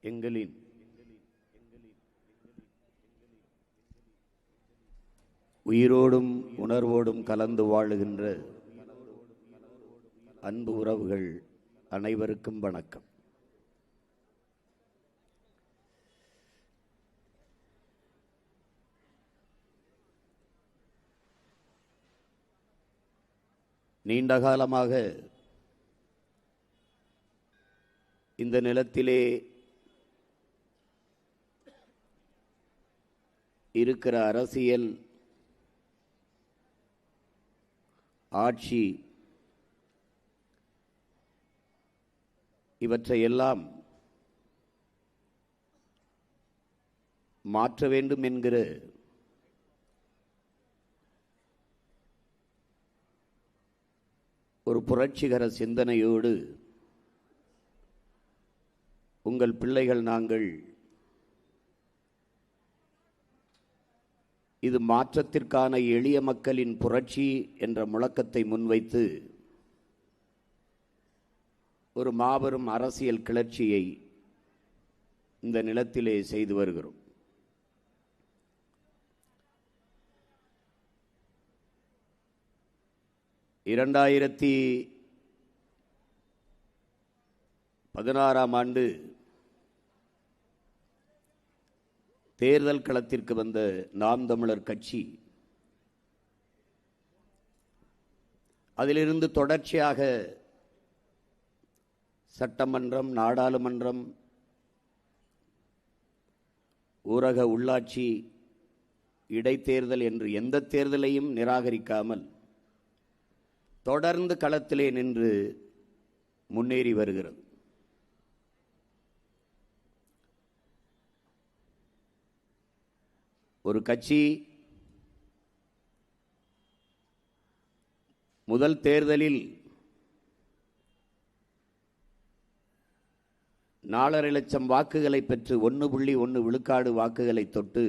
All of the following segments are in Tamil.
எங்களின் உயிரோடும் உணர்வோடும் கலந்து வாழுகின்ற அன்பு உறவுகள் அனைவருக்கும் வணக்கம். நீண்ட காலமாக இந்த நிலத்திலே இருக்கிற அரசியல், ஆட்சி இவற்றையெல்லாம் மாற்ற வேண்டும் என்கிற ஒரு புரட்சிகர சிந்தனையோடு உங்கள் பிள்ளைகள் நாங்கள் இது மாற்றத்திற்கான எளிய மக்களின் புரட்சி என்ற முழக்கத்தை முன்வைத்து ஒரு மாபெரும் அரசியல் கிளர்ச்சியை இந்த நிலத்திலே செய்து வருகிறோம். இரண்டாயிரத்தி 16ஆம் ஆண்டு தேர்தல் களத்திற்கு வந்த நாம் தமிழர் கட்சி அதிலிருந்து தொடர்ச்சியாக சட்டமன்றம், நாடாளுமன்றம், ஊரக உள்ளாட்சி, இடைத்தேர்தல் என்று எந்த தேர்தலையும் நிராகரிக்காமல் தொடர்ந்து களத்திலே நின்று முன்னேறி வருகிறது. ஒரு கட்சி முதல் தேர்தலில் 4.5 லட்சம் வாக்குகளை பெற்று 1.1 விழுக்காடு வாக்குகளை தொட்டு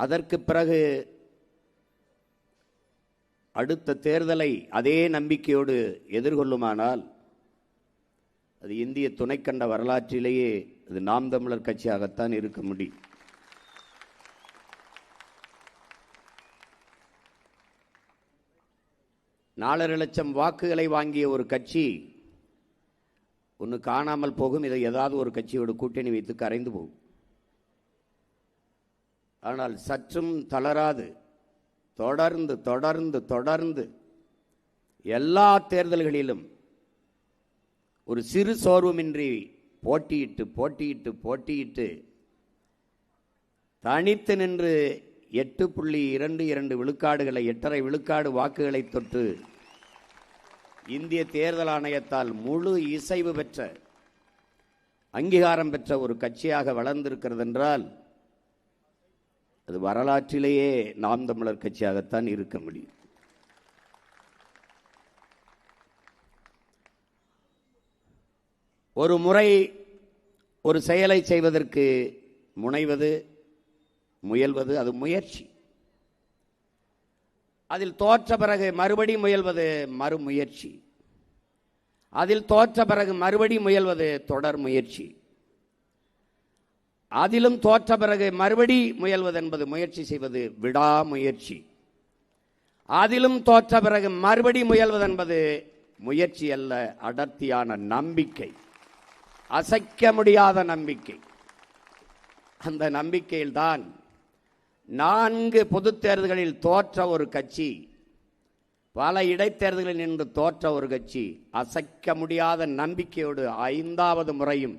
அதற்கு பிறகு அடுத்த தேர்தலை அதே நம்பிக்கையோடு எதிர்கொள்ளுமானால் அது இந்திய துணைக்கண்ட வரலாற்றிலேயே அது நாம் தமிழர் கட்சியாகத்தான் இருக்க முடியும். நாலரை லட்சம் வாக்குகளை வாங்கிய ஒரு கட்சி ஒன்று காணாமல் போகும். இதை ஏதாவது ஒரு கட்சியோடு கூட்டணி வைத்து கரைந்து போகும். ஆனால் சற்றும் தளராது தொடர்ந்து தொடர்ந்து தொடர்ந்து எல்லா தேர்தல்களிலும் ஒரு சிறு சோர்வுமின்றி போட்டியிட்டு போட்டியிட்டு போட்டியிட்டு தனித்து நின்று 8.22 விழுக்காடுகளை 8.5 விழுக்காடு வாக்குகளை தொட்டு இந்திய தேர்தல் ஆணையத்தால் முழு இசைவு பெற்ற, அங்கீகாரம் பெற்ற ஒரு கட்சியாக வளர்ந்திருக்கிறது என்றால் அது வரலாற்றிலேயே நாம் தமிழர் கட்சியாகத்தான் இருக்க முடியும். ஒரு முறை ஒரு செயலை செய்வதற்கு முனைவது, முயல்வது அது முயற்சி. அதில் தோற்ற பிறகு மறுபடி முயல்வது மறுமுயற்சி. அதில் தோற்ற பிறகு மறுபடி முயல்வது தொடர் முயற்சி. அதிலும் தோற்ற பிறகு மறுபடி முயல்வது என்பது முயற்சி செய்வது விடாமுயற்சி. அதிலும் தோற்ற பிறகு மறுபடி முயல்வது என்பது முயற்சி அல்ல, அடர்த்தியான நம்பிக்கை, அசைக்க முடியாத நம்பிக்கை. அந்த நம்பிக்கையில்தான் 4 பொதுத் தேர்தல்களில் தோற்ற ஒரு கட்சி, பல இடைத்தேர்தல்களில் நின்று தோற்ற ஒரு கட்சி அசைக்க முடியாத நம்பிக்கையோடு 5வது முறையும்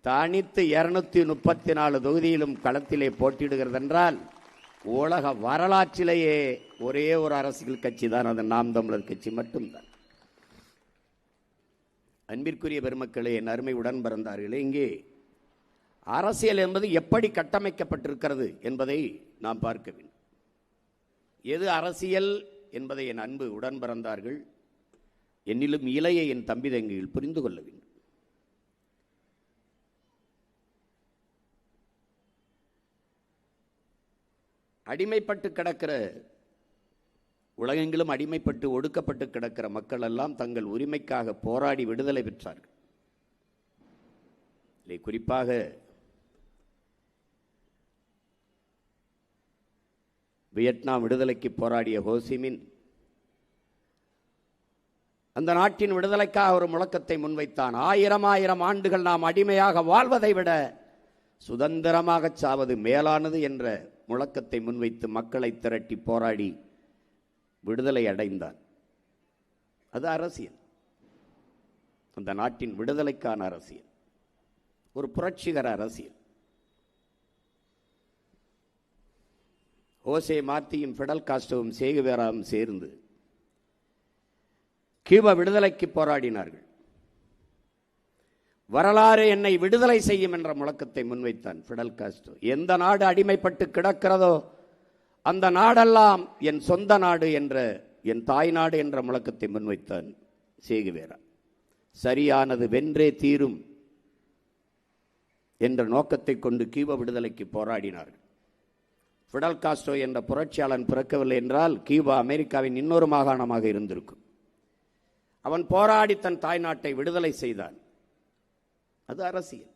தனித்து 234 தொகுதியிலும் களத்திலே போட்டியிடுகிறது என்றால் உலக வரலாற்றிலேயே ஒரே ஒரு அரசியல் கட்சி தான், அது நாம் தமிழர் கட்சி மட்டும்தான். அன்பிற்குரிய பெருமக்களே, என் அருமை உடன் பிறந்தார்களே, இங்கே அரசியல் என்பது எப்படி கட்டமைக்கப்பட்டிருக்கிறது என்பதை நாம் பார்க்க வேண்டும். எது அரசியல் என்பதை என் அன்பு உடன் பிறந்தார்கள், என்னிலும் இளைய என் தம்பி தங்கைகள் புரிந்து கொள்ள வேண்டும். அடிமைப்பட்டு கிடக்கிற உலகெங்கிலும் அடிமைப்பட்டு ஒடுக்கப்பட்டு கிடக்கிற மக்கள் எல்லாம் தங்கள் உரிமைக்காக போராடி விடுதலை பெற்றார்கள். குறிப்பாக வியட்நாம் விடுதலைக்கு போராடிய ஹோசிமின் அந்த நாட்டின் விடுதலைக்காக ஒரு முழக்கத்தை முன்வைத்தான். 1000 ஆண்டுகள் நாம் அடிமையாக வாழ்வதை விட சுதந்திரமாக சாவது மேலானது என்ற முழக்கத்தை முன்வைத்து மக்களை திரட்டி போராடி விடுதலை அடைந்தான். அது அரசியல், அந்த நாட்டின் விடுதலைக்கான அரசியல், ஒரு புரட்சிகர அரசியல். ஓசே மார்த்தியும் ஃபிடல் காஸ்ட்ரோவும் சேகுவேராவும் சேர்ந்து கியூபா விடுதலைக்கு போராடினார்கள். வரலாறு என்னை விடுதலை செய்யும் என்ற முழக்கத்தை முன்வைத்தான் ஃபிடல் காஸ்ட்ரோ. எந்த நாடு அடிமைப்பட்டு கிடக்கிறதோ அந்த நாடெல்லாம் என் சொந்த நாடு என்ற, என் தாய் நாடு என்ற முழக்கத்தை முன்வைத்தான் சேகுவேரா. சரியானது வென்றே தீரும் என்ற நோக்கத்தை கொண்டு கியூபா விடுதலைக்கு போராடினார்கள். ஃபிடல் காஸ்ட்ரோ என்ற புரட்சியாளன் பிறக்கவில்லை என்றால் கியூபா அமெரிக்காவின் இன்னொரு மாகாணமாக இருந்திருக்கும். அவன் போராடி தன் தாய் நாட்டை விடுதலை செய்தான். அது அரசியல்.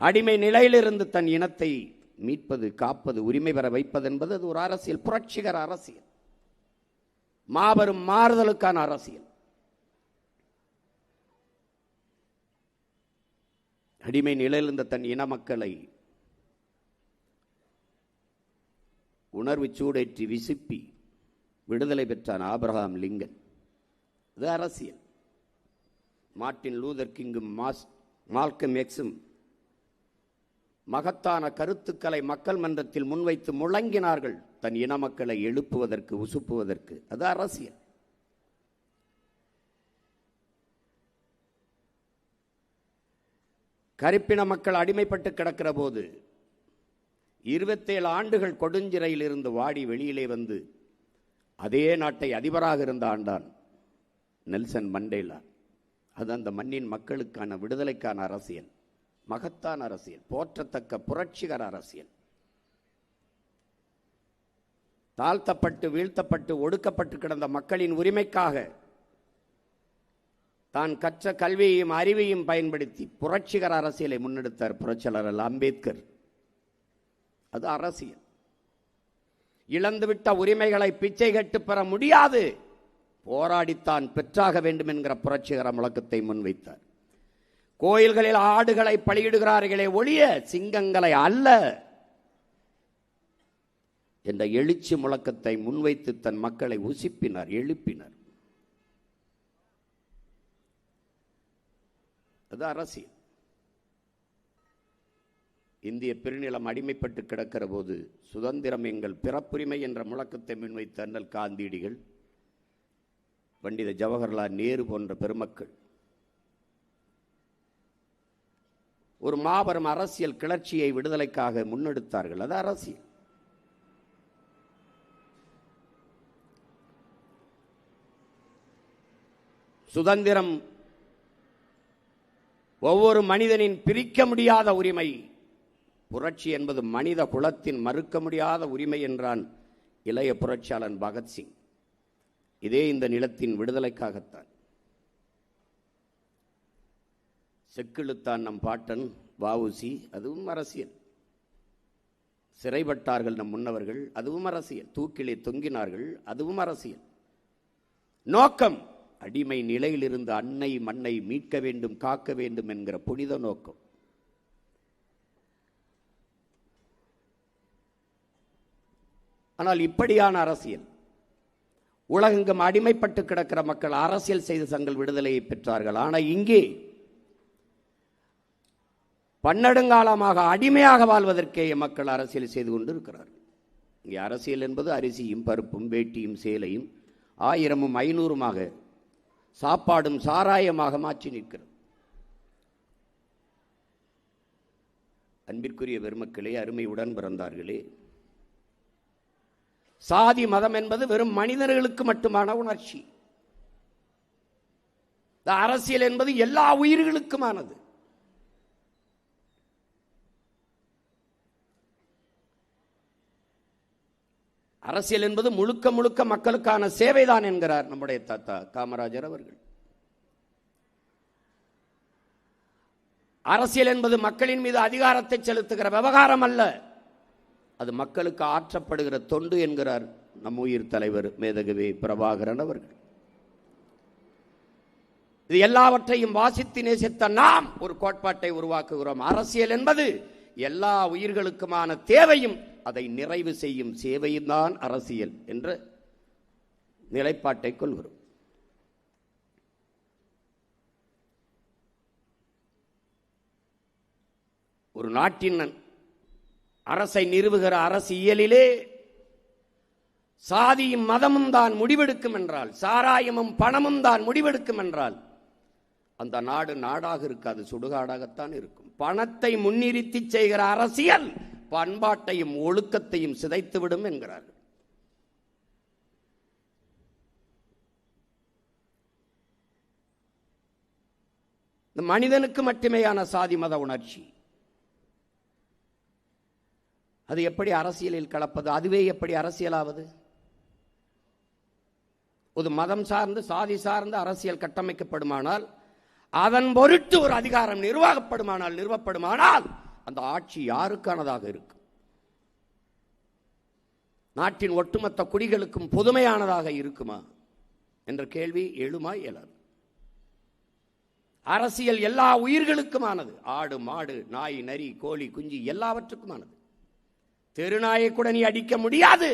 அடிமை நிலையிலிருந்து தன் இனத்தை மீட்பது, காப்பது, உரிமை பெற வைப்பது என்பது அது ஒரு அரசியல், புரட்சிகர அரசியல், மாபெரும் மாறுதலுக்கான அரசியல். அடிமை நிலையிலிருந்த தன் இன மக்களை உணர்வு சூடேற்றி விசுப்பி விடுதலை பெற்றான் ஆபிரகாம் லிங்கன். இது அரசியல். மார்ட்டின் லூதர் கிங்கும் மால்கம் எக்ஸும் மகத்தான கருத்துக்களை மக்கள் மன்றத்தில் முன்வைத்து முழங்கினார்கள், தன் இன மக்களை எழுப்புவதற்கு, உசுப்புவதற்கு. அது அரசியல். கருப்பின மக்கள் அடிமைப்பட்டு கிடக்கிற போது 27 ஆண்டுகள் கொடுஞ்சிறையில் இருந்து வாடி வெளியிலே வந்து அதே நாட்டை அதிபராக இருந்த ஆண்டான் நெல்சன் மண்டேலா. அது அந்த மண்ணின் மக்களுக்கான விடுதலைக்கான அரசியல், மகத்தான அரசியல், போற்றத்தக்க புரட்சிகர அரசியல். தாழ்த்தப்பட்டு வீழ்த்தப்பட்டு ஒடுக்கப்பட்டு கிடந்த மக்களின் உரிமைக்காக தான் கற்ற கல்வியையும் அறிவையும் பயன்படுத்தி புரட்சிகர அரசியலை முன்னெடுத்தார் புரட்சியாளர் அம்பேத்கர். அது அரசியல். இழந்துவிட்ட உரிமைகளை பிச்சை கட்டு பெற முடியாது, போராடித்தான் பெற்றாக வேண்டும் என்கிற புரட்சிகர முழக்கத்தை முன்வைத்தார். கோயில்களில் ஆடுகளை பலியிடுகிறார்களே ஒழிய சிங்கங்களை அல்ல என்ற எழுச்சி முழக்கத்தை முன்வைத்து தன் மக்களை உசிப்பினார், எழுப்பினார். அது அரசியல். இந்திய பெருநிலம் அடிமைப்பட்டு கிடக்கிற போது சுதந்திரம் எங்கள் பிறப்புரிமை என்ற முழக்கத்தை முன்வைத்த அண்ணல் காந்தியடிகள், பண்டித ஜவஹர்லால் நேரு போன்ற பெருமக்கள் ஒரு மாபெரும் அரசியல் கிளர்ச்சியை விடுதலைக்காக முன்னெடுத்தார்கள். அது அரசியல். சுதந்திரம் ஒவ்வொரு மனிதனின் பிரிக்க முடியாத உரிமை. புரட்சி என்பது மனித குலத்தின் மறுக்க முடியாத உரிமை என்றான் இளைய புரட்சியாளன் பகத்சிங். இதே இந்த நிலத்தின் விடுதலைக்காகத்தான். செக்கிழுத்தான் நம் பாட்டன் வஉசி, அதுவும் அரசியல். சிறைப்பட்டார்கள் நம் முன்னவர்கள், அதுவும் அரசியல். தூக்கிலே தொங்கினார்கள், அதுவும் அரசியல். நோக்கம் அடிமை நிலையிலிருந்து அன்னை மண்ணை மீட்க வேண்டும், காக்க வேண்டும் என்கிற புனித நோக்கம். ஆனால் இப்படியான அரசியல், உலகெங்கும் அடிமைப்பட்டு கிடக்கிற மக்கள் அரசியல் செய்து தங்கள் விடுதலையை பெற்றார்கள். ஆனால் இங்கே பன்னெடுங்காலமாக அடிமையாக வாழ்வதற்கே மக்கள் அரசியல் செய்து கொண்டு இருக்கிறார்கள். இங்கே அரசியல் என்பது அரிசியும் பருப்பும் வேட்டியும் சேலையும் 1000ம் 500மாக சாப்பாடும் சாராயமாக மாற்றி நிற்கிறது. அன்பிற்குரிய பெருமக்களே, அருமை உடன் பிறந்தார்களே, சாதி மதம் என்பது வெறும் மனிதர்களுக்கு மட்டுமான உணர்ச்சி. அரசியல் என்பது எல்லா உயிர்களுக்குமானது. அரசியல் என்பது முழுக்க முழுக்க மக்களுக்கான சேவைதான் என்கிறார் நம்முடைய தாத்தா காமராஜர் அவர்கள். அரசியல் என்பது மக்களின் மீது அதிகாரத்தை செலுத்துகிற விவகாரம் அல்ல, அது மக்களுக்கு ஆற்றப்படுகிற தொண்டு என்கிறார் நம் உயிர் தலைவர் மேதகவி பிரபாகரன் அவர்கள். இது எல்லாவற்றையும் வாசித்து நேசித்த நாம் ஒரு கோட்பாட்டை உருவாக்குகிறோம். அரசியல் என்பது எல்லா உயிர்களுக்குமான தேவையும் அதை நிறைவு செய்யும் சேவையும் தான் அரசியல் என்ற நிலைப்பாட்டை கொள்கிறோம். ஒரு நாட்டின் அரசை நிறுவுகிற அரசியலிலே சாதியும் மதமும் தான் முடிவெடுக்கும் என்றால், சாராயமும் பணமும் தான் முடிவெடுக்கும் என்றால், அந்த நாடு நாடாக இருக்காது, சுடுகாடாகத்தான் இருக்கும். பணத்தை முன்னிறுத்தி செய்கிற அரசியல் பண்பாட்டையும் ஒழுக்கத்தையும் சிதைத்துவிடும் என்கிறார்கள். இந்த மனிதனுக்கு மட்டுமேயான சாதி மத உணர்ச்சி அது எப்படி அரசியலில் கலப்பது? அதுவே எப்படி அரசியலாவது? ஒரு மதம் சார்ந்து சாதி சார்ந்து அரசியல் கட்டமைக்கப்படுமானால், அதன் பொருட்டு ஒரு அதிகாரம் நிறுவப்படுமானால் அந்த ஆட்சி யாருக்கானதாக இருக்கும்? நாட்டின் ஒட்டுமொத்த குடிகளுக்கும் பொதுமையானதாக இருக்குமா என்ற கேள்வி எழுமா இயலாது. அரசியல் எல்லா உயிர்களுக்குமானது. ஆடு மாடு நாய் நரி கோழி குஞ்சு எல்லாவற்றுக்குமானது. தெருநாயை கூட நீ அடிக்க முடியாது.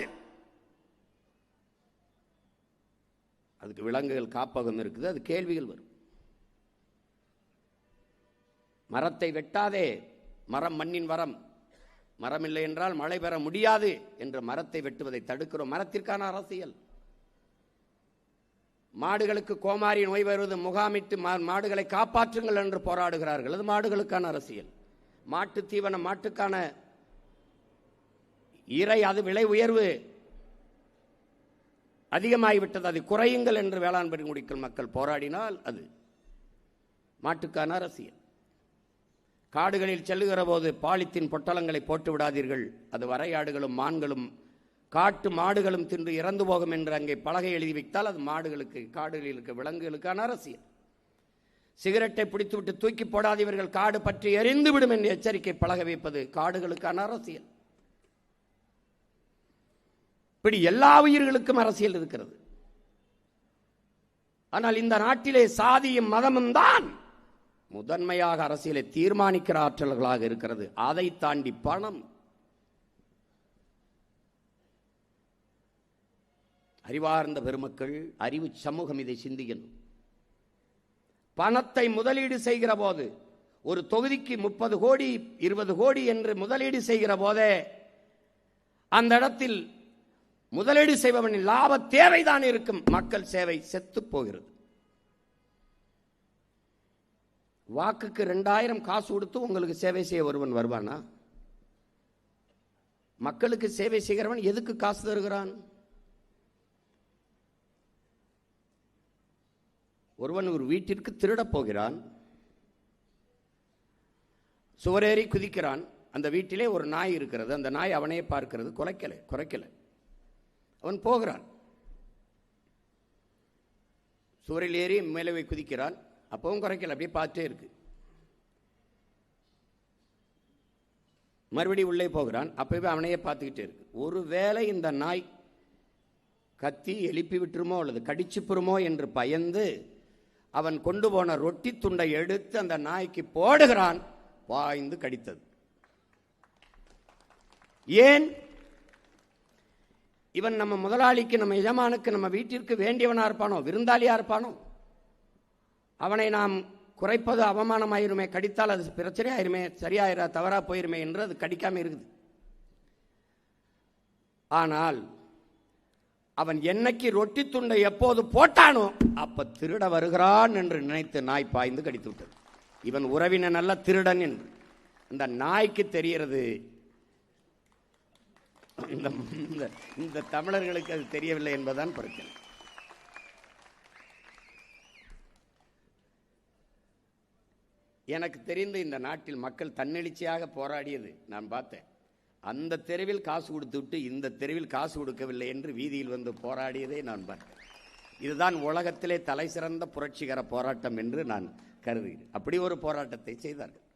அதுக்கு விலங்குகள் காப்பகம் இருக்குது, அது கேள்விகள் வரும். மரத்தை வெட்டாதே, மரம் மண்ணின் வரம், மரம் இல்லை என்றால் மழை பெற முடியாது என்று மரத்தை வெட்டுவதை தடுக்கிறோம். மரத்திற்கான அரசியல். மாடுகளுக்கு கோமாரி நோய் வருவது முகாமிட்டு மாடுகளை காப்பாற்றுங்கள் என்று போராடுகிறார்கள், அது மாடுகளுக்கான அரசியல். மாட்டு தீவனம், மாட்டுக்கான இறை, அது விலை உயர்வு அதிகமாகிவிட்டது, அது குறையுங்கள் என்று வேளாண் பெருங்குடிகள் மக்கள் போராடினால் அது மாட்டுக்கான அரசியல். காடுகளில் செல்லுகிற போது பாலித்தீன் பொட்டலங்களை போட்டு விடாதீர்கள், அது வரையாடுகளும் மான்களும் காட்டு மாடுகளும் தின்று இறந்து போகும் என்று அங்கே பலகை எழுதி வைத்தால் அது மாடுகளுக்கு, காடுகளில் இருக்க விலங்குகளுக்கான அரசியல். சிகரெட்டை பிடித்துவிட்டு தூக்கி போடாதீர்கள், காடு பற்றி எரிந்துவிடும் என்று எச்சரிக்கை பலகை வைப்பது காடுகளுக்கான அரசியல். இப்படி எல்லா உயிர்களுக்கும் அரசியல் இருக்கிறது. ஆனால் இந்த நாட்டிலே சாதியும் மதமும் தான் முதன்மையாக அரசியலை தீர்மானிக்கிற ஆற்றல்களாக இருக்கிறது. அதை தாண்டி பணம். அறிவார்ந்த பெருமக்கள், அறிவு சமூகம் இதை சிந்திக்கணும். பணத்தை முதலீடு செய்கிற போது, ஒரு தொகுதிக்கு 30 கோடி 20 கோடி என்று முதலீடு செய்கிற போதே அந்த இடத்தில் முதலீடு செய்பவனின் லாப தேவைதான் இருக்கும், மக்கள் சேவை செத்து போகிறது. வாக்குக்கு 2000 காசு கொடுத்து உங்களுக்கு சேவை செய்ய ஒருவன் வருவானா? மக்களுக்கு சேவை செய்கிறவன் எதுக்கு காசு தருகிறான்? ஒருவன் ஒரு வீட்டிற்கு திருடப் போகிறான், சுவரேறி குதிக்கிறான். அந்த வீட்டிலே ஒரு நாய் இருக்கிறது, அந்த நாய் அவனையே பார்க்கிறது, குறைக்கல. அவன் போகிறான், சுவரில் ஏறி மேலே குதிக்கிறான், அப்பவும் குறைக்கல, அப்படியே பார்த்துட்டே இருக்கு. மறுபடியும் உள்ளே போகிறான், அப்பவே அவனையே பார்த்துக்கிட்டே இருக்கு. ஒருவேளை இந்த நாய் கத்தி எழுப்பி விட்டுருமோ அல்லது கடிச்சுப்புருமோ என்று பயந்து அவன் கொண்டு போன ரொட்டி துண்டை எடுத்து அந்த நாய்க்கு போடுகிறான், பாய்ந்து கடித்தது. ஏன்? இவன் நம்ம முதலாளிக்கு, நம்ம எஜமானுக்கு, நம்ம வீட்டிற்கு வேண்டியவனா இருப்பானோ, விருந்தாளியா இருப்பானோ? அவனை நாம் குறைப்பது அவமானமாயிருமே, கடித்தால் அது பிரச்சனை ஆயிருமே, சரியாயிரா, தவறா போயிருமே என்று அது கடிக்காம இருக்குது. ஆனால் அவன் என்னைக்கு ரொட்டி துண்டை எப்போது போட்டானோ அப்ப திருட வருகிறான் என்று நினைத்து நாய் பாய்ந்து கடித்து விட்டது. இவன் உறவினன் அல்ல, திருடன் என்று அந்த நாய்க்கு தெரிகிறது. இந்த தமிழர்களுக்கு அது தெரியவில்லை என்பதுதான் பிரச்சனை. எனக்கு தெரிந்து இந்த நாட்டில் மக்கள் தன்னெழுச்சியாக போராடியது நான் பார்த்தேன். அந்த தெருவில் காசு கொடுத்து விட்டு இந்த தெருவில் காசு கொடுக்கவில்லை என்று வீதியில் வந்து போராடியதை நான் பார்த்தேன். இதுதான் உலகத்திலே தலை சிறந்த புரட்சிகர போராட்டம் என்று நான் கருதுகிறேன். அப்படி ஒரு போராட்டத்தை செய்தார்கள்.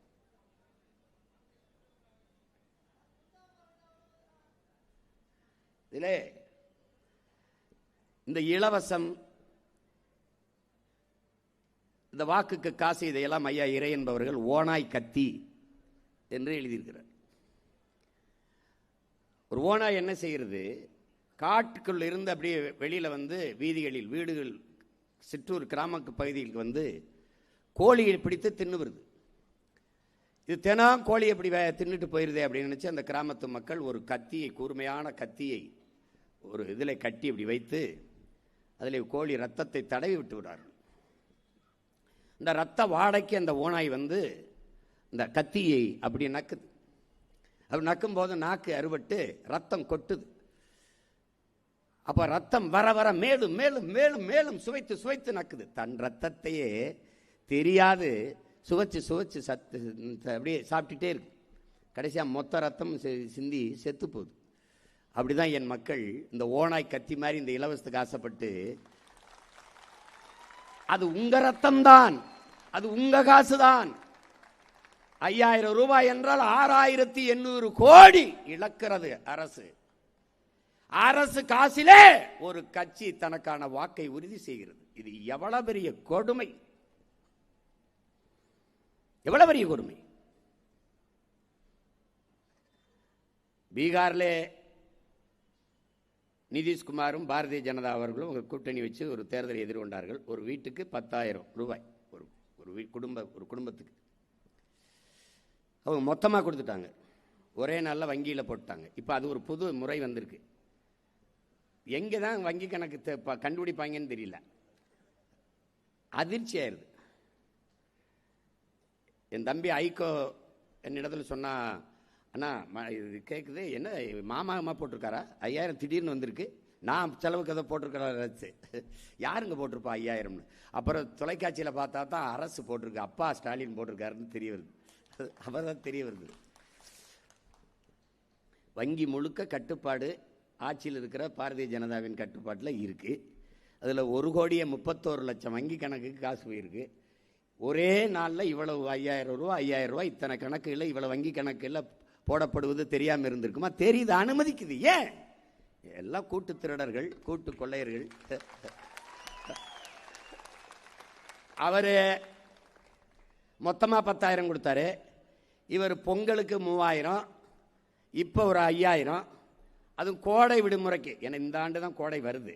இதிலே இந்த இலவசம், இந்த வாக்குக்கு காசு, இதையெல்லாம் ஐயா இறை என்பவர்கள் ஓனாய் கத்தி என்று எழுதியிருக்கிறார். ஒரு ஓனாய் என்ன செய்கிறது? காட்டுக்குள்ள இருந்து அப்படியே வெளியில வந்து வீதிகளில், வீடுகள், சிற்றூர் கிராம பகுதிகளுக்கு வந்து கோழியை பிடித்து தின்னு வருது. இது தினம் கோழி எப்படி தின்னுட்டு போயிருதே அப்படின்னு நினைச்சு அந்த கிராமத்து மக்கள் ஒரு கத்தியை, கூர்மையான கத்தியை ஒரு இதில் கட்டி இப்படி வைத்து அதில் கோழி ரத்தத்தை தடவி விட்டு விடுறார்கள். இந்த ரத்த வாடைக்கு அந்த ஓனாய் வந்து இந்த கத்தியை அப்படி நக்குது. அப்படி நக்கும் போது நாக்கு அறுபட்டு ரத்தம் கொட்டுது. அப்ப ரத்தம் வர வர மேலும் மேலும் மேலும் மேலும் சுவைத்து சுவைத்து நக்குது. தன் ரத்தத்தையே தெரியாது சுவைச்சு சுவைச்சு அப்படியே சாப்பிட்டுட்டே இருக்கு. கடைசியா மொத்த ரத்தம் சிந்தி செத்து போகுது. அப்படிதான் என் மக்கள் இந்த ஓனாய் கத்தி மாதிரி இந்த இலவசத்துக்கு ஆசைப்பட்டு, அது உங்க ரத்தம் தான், அது உங்க காசுதான். 5000 ரூபாய் என்றால் 6800 கோடி இழக்கிறது அரசு. அரசு காசிலே ஒரு கட்சி தனக்கான வாக்கை உறுதி செய்கிறது. இது எவ்வளவு பெரிய கொடுமை, எவ்வளவு பெரிய கொடுமை. பீகாரிலே நிதிஷ்குமாரும் பாரதிய ஜனதா அவர்களும் ஒரு கூட்டணி வச்சு ஒரு தேர்தலை எதிர்கொண்டார்கள். ஒரு வீட்டுக்கு 10,000 ரூபாய் ஒரு குடும்பத்துக்கு அவங்க மொத்தமாக கொடுத்துட்டாங்க. ஒரே நாளில் வங்கியில் போட்டாங்க. இப்போ அது ஒரு புது முறை வந்திருக்கு. எங்கே தான் வங்கி கணக்கு கண்டுபிடிப்பாங்கன்னு தெரியல. அதிர்ச்சி ஆயிருது. என் தம்பி ஐகோ என்னிடத்தில் சொன்னா, அண்ணா இது கேட்குது, என்ன மாமா போட்டிருக்காரா 5000 திடீர்னு வந்திருக்கு, நான் செலவுக்கு எதோ போட்டிருக்கிறாரு. யாருங்க போட்டிருப்பா 5000? அப்புறம் தொலைக்காட்சியில் பார்த்தா தான் அரசு போட்டிருக்கு, அப்பா ஸ்டாலின் போட்டிருக்காருன்னு தெரிய வருது. அவர்தான் தெரிய வருது. வங்கி முழுக்க கட்டுப்பாடு ஆட்சியில் இருக்கிற பாரதிய ஜனதாவின் கட்டுப்பாட்டில் இருக்கு. அதில் 1,31,00,000 வங்கி கணக்குக்கு காசு போயிருக்கு. ஒரே நாளில் இவ்வளவு 5000 ரூபா 5000 ரூபாய் இத்தனை கணக்குகளில் இவ்வளவு வங்கி கணக்கில் போடப்படுவது தெரியாமல் இருந்திருக்குமா? தெரியுது, அனுமதிக்குது. ஏன்? எல்லாம் கூட்டு திருடர்கள், கூட்டு கொள்ளையர்கள். அவரு மொத்தமாக 10,000 கொடுத்தாரு. இவர் பொங்கலுக்கு 3000, இப்போ ஒரு 5000, அதுவும் கோடை விடுமுறைக்கு. ஏன்னா இந்த ஆண்டு தான் கோடை வருது.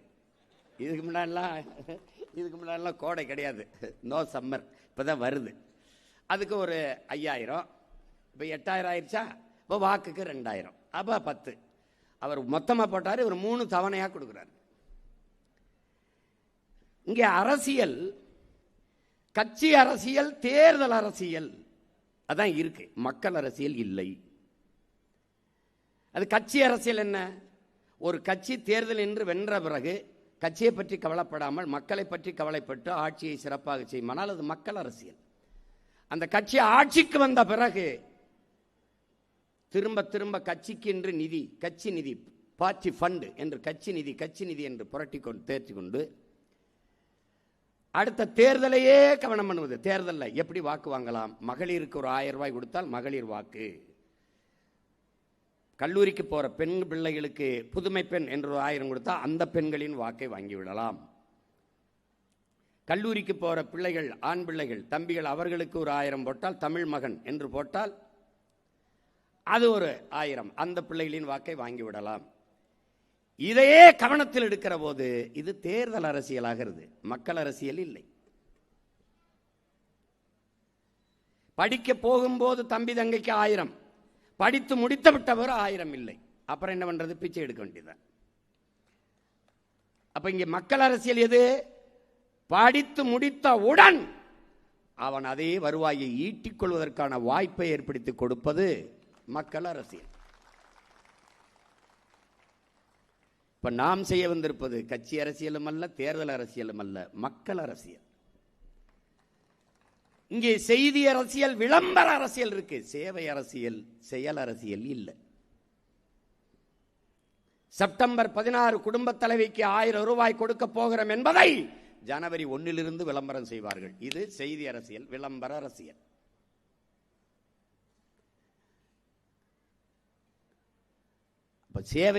இதுக்கு முன்னாடிலாம் கோடை கிடையாது, நோ சம்மர், இப்போ தான் வருது. அதுக்கு ஒரு 5000, இப்போ 8000 ஆயிடுச்சா. இப்போ வாக்குக்கு 2000, அப்போ 10. அவர் மொத்தமாக போட்டார், இவர் 3 தவணையாக கொடுக்குறாரு. இங்கே அரசியல், கட்சி அரசியல், தேர்தல் அரசியல் அதான் இருக்கு. மக்கள் அரசியல் இல்லை. அது கட்சி அரசியல் என்ன? ஒரு கட்சி தேர்தல் என்று வென்ற பிறகு கட்சியை பற்றி கவலைப்படாமல் மக்களை பற்றி கவலைப்பட்டு ஆட்சியை சிறப்பாக செய்யுமானால் அது மக்கள் அரசியல். அந்த கட்சி ஆட்சிக்கு வந்த பிறகு திரும்ப திரும்ப கட்சிக்கு என்று நிதி, கட்சி நிதி, பார்ட்டி ஃபண்ட் என்று கட்சி நிதி என்று புரட்டி கொண்டு தேர்ச்சி கொண்டு அடுத்த தேர்தலையே கவனம் பண்ணுவது. தேர்தலில் எப்படி வாக்கு வாங்கலாம்? மகளிருக்கு ஒரு 1000 ரூபாய் கொடுத்தால் மகளிர் வாக்கு, கல்லூரிக்கு போற பெண் பிள்ளைகளுக்கு புதுமை பெண் என்று 1000 கொடுத்தா அந்த பெண்களின் வாக்கை வாங்கிவிடலாம். கல்லூரிக்கு போற பிள்ளைகள், ஆண் பிள்ளைகள், தம்பிகள், அவர்களுக்கு ஒரு 1000 போட்டால், தமிழ் மகன் என்று போட்டால் அது ஒரு 1000, அந்த பிள்ளைகளின் வாக்கை வாங்கிவிடலாம். இதையே கவனத்தில் எடுக்கிற போது இது தேர்தல் அரசியலாகிறது, மக்கள் அரசியல் இல்லை. படிக்க போகும்போது தம்பி தங்கைக்கு 1000, படித்து முடித்து விட்டவர் 1000 இல்லை. அப்புறம் என்ன பண்றது? பிச்சை எடுக்க வேண்டியதான். அப்ப இங்க மக்கள் அரசியல் எது? படித்து முடித்தவுடன் அவன் அதே வருவாயை ஈட்டிக் கொள்வதற்கான வாய்ப்பை ஏற்படுத்தி கொடுப்பது மக்கள் அரசியல். இப்ப நாம் செய்ய வந்திருப்பது கட்சி அரசியலும் அல்ல, தேர்தல் அரசியலும் அல்ல, மக்கள் அரசியல். இங்கே செய்தி அரசியல், விளம்பர அரசியல் இருக்கு, சேவை அரசியல், செயல் அரசியல் இல்லை. செப்டம்பர் 16 குடும்ப தலைவிக்கு 1000 ரூபாய் கொடுக்க போகிறோம் என்பதை ஜனவரி 1 விளம்பரம் செய்வார்கள். இது செய்தி அரசியல், விளம்பர அரசியல். சேவை